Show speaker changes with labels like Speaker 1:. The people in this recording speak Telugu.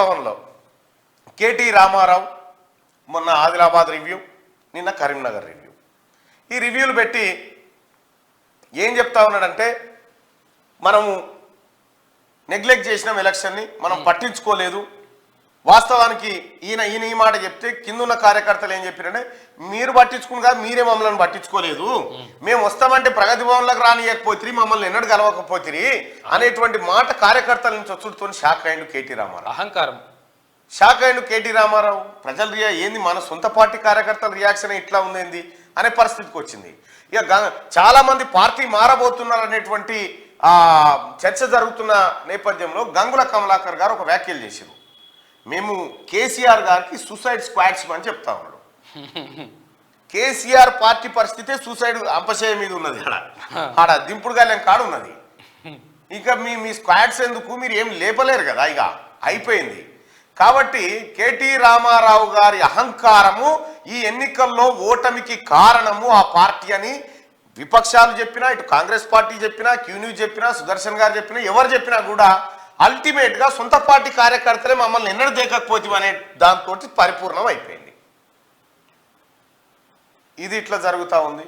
Speaker 1: భవన్లో కేటీ రామారావు మొన్న ఆదిలాబాద్ రివ్యూ, నిన్న కరీంనగర్ రివ్యూ, ఈ రివ్యూలు పెట్టి ఏం చెప్తా ఉన్నాడంటే మనము నెగ్లెక్ట్ చేసినాం ఎలక్షన్ని, మనం పట్టించుకోలేదు. వాస్తవానికి ఈయన ఈ మాట చెప్తే కిందున్న కార్యకర్తలు ఏం చెప్పారంటే మీరు పట్టించుకుని కాదు, మీరే మమ్మల్ని పట్టించుకోలేదు, మేము వస్తామంటే ప్రగతి భవన్లకు రానియకపోతే మమ్మల్ని ఎన్నడూ కలవకపోతే అనేటువంటి మాట కార్యకర్తల నుంచి వచ్చుడుతో షాక్ అయ్యిండు కేటీ రామారావు.
Speaker 2: అహంకారం
Speaker 1: షాక్ అయ్యిండు కేటీ రామారావు. ప్రజలు ఏంది మన సొంత పార్టీ కార్యకర్తల రియాక్షన్ ఇట్లా ఉందేంది అనే పరిస్థితికి వచ్చింది. ఇక చాలా మంది పార్టీ మారబోతున్నారు అనేటువంటి చర్చ జరుగుతున్న నేపథ్యంలో గంగుల కమలాకర్ గారు ఒక వ్యాఖ్యలు చేశారు. మేము కేసీఆర్ గారికి సూసైడ్ స్క్వాడ్స్ అని చెప్తా ఉన్నాడు. కేసీఆర్ పార్టీ పరిస్థితే సూసైడ్ అంపశయ మీద ఉన్నది, ఆడ దింపుడుగా కాడు ఉన్నది. ఇక మీ స్క్వాడ్స్ ఎందుకు, మీరు ఏం లేపలేరు కదా, ఇక అయిపోయింది. కాబట్టి కేటీ రామారావు గారి అహంకారము ఈ ఎన్నికల్లో ఓటమికి కారణము ఆ పార్టీ అని విపక్షాలు చెప్పినా, ఇటు కాంగ్రెస్ పార్టీ చెప్పినా, క్యూన్యూస్ చెప్పినా, సుదర్శన్ గారు చెప్పినా, ఎవరు చెప్పినా కూడా అల్టిమేట్ గా సొంత పార్టీ కార్యకర్తలే మమ్మల్ని ఎన్నడూ దేకకపోతే అనే దాంతో పరిపూర్ణం అయిపోయింది. ఇది ఇట్లా జరుగుతూ ఉంది.